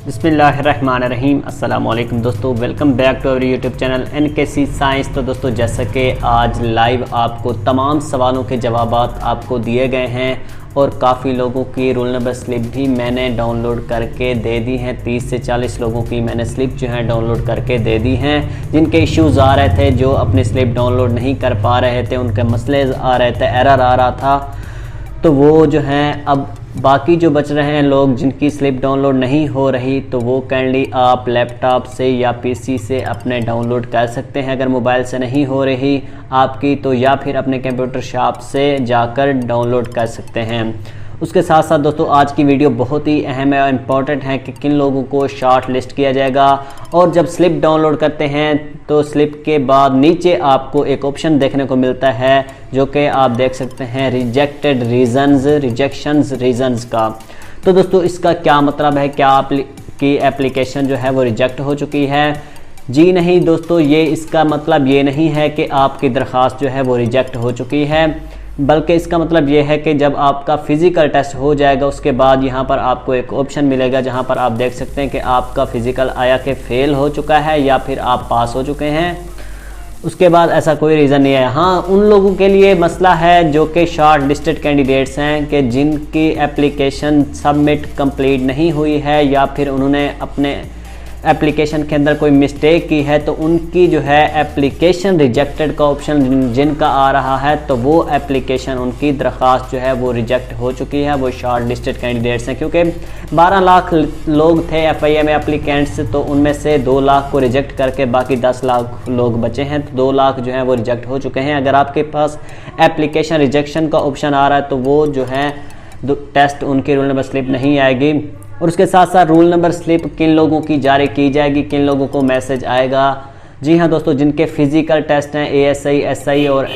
बिस्मिल्लाहिर्रहमानिर्रहीम। अस्सलाम वालेकुम दोस्तों, welcome back to our YouTube channel NKCScience। तो दोस्तों, जैसा कि आज लाइव आपको तमाम सवालों के जवाबात आपको दिए गए हैं और काफ़ी लोगों की रोल नंबर स्लिप भी मैंने डाउनलोड करके दे दी हैं। 30 से 40 लोगों की मैंने स्लिप जो है डाउनलोड करके दे दी हैं, जिनके इश्यूज़ आ रहे थे, जो अपनी स्लिप डाउनलोड नहीं कर पा रहे थे, उनके मसले आ रहे थे, एरर आ रहा था। तो वो जो हैं, अब बाकी जो बच रहे हैं लोग जिनकी स्लिप डाउनलोड नहीं हो रही, तो वो काइंडली आप लैपटॉप से या पीसी से अपने डाउनलोड कर सकते हैं। अगर मोबाइल से नहीं हो रही आपकी, तो या फिर अपने कंप्यूटर शॉप से जाकर डाउनलोड कर सकते हैं। उसके साथ साथ दोस्तों, आज की वीडियो बहुत ही अहम है और इम्पॉर्टेंट है कि किन लोगों को शॉर्ट लिस्ट किया जाएगा। और जब स्लिप डाउनलोड करते हैं तो स्लिप के बाद नीचे आपको एक ऑप्शन देखने को मिलता है, जो कि आप देख सकते हैं रिजेक्टेड रीजंस, रिजेक्शंस रीजंस का। तो दोस्तों, इसका क्या मतलब है? क्या आपकी एप्लीकेशन जो है वो रिजेक्ट हो चुकी है? जी नहीं दोस्तों, ये इसका मतलब ये नहीं है कि आपकी दरख्वास्त जो है वो रिजेक्ट हो चुकी है, बल्कि इसका मतलब ये है कि जब आपका फ़िज़िकल टेस्ट हो जाएगा, उसके बाद यहाँ पर आपको एक ऑप्शन मिलेगा जहाँ पर आप देख सकते हैं कि आपका फ़िज़िकल आया कि फ़ेल हो चुका है या फिर आप पास हो चुके हैं। उसके बाद ऐसा कोई रीज़न नहीं है। हाँ, उन लोगों के लिए मसला है जो कि शॉर्ट लिस्टेड कैंडिडेट्स हैं, कि जिनकी एप्लीकेशन सबमिट कंप्लीट नहीं हुई है या फिर उन्होंने अपने एप्लीकेशन के अंदर कोई मिस्टेक की है, तो उनकी जो है एप्लीकेशन रिजेक्टेड का ऑप्शन जिनका आ रहा है, तो वो एप्लीकेशन, उनकी दरख्वास्त जो है वो रिजेक्ट हो चुकी है। वो शॉर्ट लिस्टेड कैंडिडेट्स हैं, क्योंकि 12 लाख लोग थे FIA में एप्लीकेंट्स, तो उनमें से 2 लाख को रिजेक्ट करके बाकी 10 लाख लोग बचे हैं। तो 2 लाख जो है वो रिजेक्ट हो चुके हैं। अगर आपके पास एप्लीकेशन रिजेक्शन का ऑप्शन आ रहा है, तो वो जो है टेस्ट उनकी रोल नंबर स्लिप नहीं आएगी। और उसके साथ साथ रोल नंबर स्लिप किन लोगों की जारी की जाएगी, किन लोगों को मैसेज आएगा? जी हाँ दोस्तों, जिनके फिज़िकल टेस्ट हैं ASI, SI और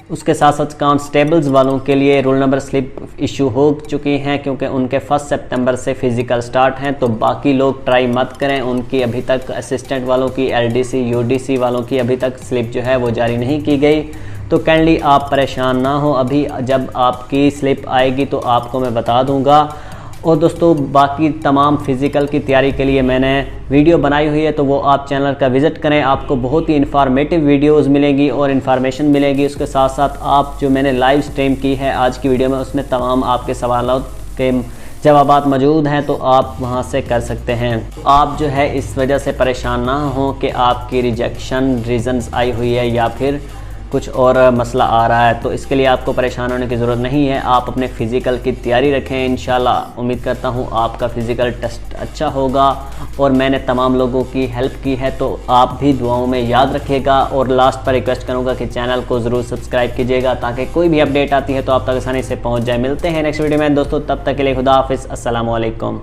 उसके साथ साथ कांस्टेबल्स वालों के लिए रोल नंबर स्लिप इशू हो चुकी हैं, क्योंकि उनके 1 सितंबर से फ़िज़िकल स्टार्ट हैं। तो बाकी लोग ट्राई मत करें, उनकी अभी तक असिस्टेंट वालों की, LDC UDC वालों की अभी तक स्लिप जो है वो जारी नहीं की गई। तो काइंडली आप परेशान ना हो, अभी जब आपकी स्लिप आएगी तो आपको मैं बता दूंगा। और दोस्तों, बाकी तमाम फ़िज़िकल की तैयारी के लिए मैंने वीडियो बनाई हुई है, तो वो आप चैनल का विज़िट करें। आपको बहुत ही इन्फॉर्मेटिव वीडियोस मिलेंगी और इन्फॉर्मेशन मिलेगी। उसके साथ साथ आप जो मैंने लाइव स्ट्रीम की है आज की वीडियो में, उसमें तमाम आपके सवालों के जवाबात मौजूद हैं, तो आप वहां से कर सकते हैं। आप जो है इस वजह से परेशान ना हो कि आपकी रिजेक्शन रीजंस आई हुई है या फिर कुछ और मसला आ रहा है, तो इसके लिए आपको परेशान होने की ज़रूरत नहीं है। आप अपने फ़िज़िकल की तैयारी रखें। इंशाल्लाह उम्मीद करता हूँ आपका फ़िज़िकल टेस्ट अच्छा होगा। और मैंने तमाम लोगों की हेल्प की है, तो आप भी दुआओं में याद रखिएगा। और लास्ट पर रिक्वेस्ट करूँगा कि चैनल को ज़रूर सब्सक्राइब कीजिएगा, ताकि कोई भी अपडेट आती है तो आप तक आसानी से पहुँच जाए। मिलते हैं नेक्स्ट वीडियो में दोस्तों, तब तक के लिए खुदा हाफिज़। अस्सलाम वालेकुम।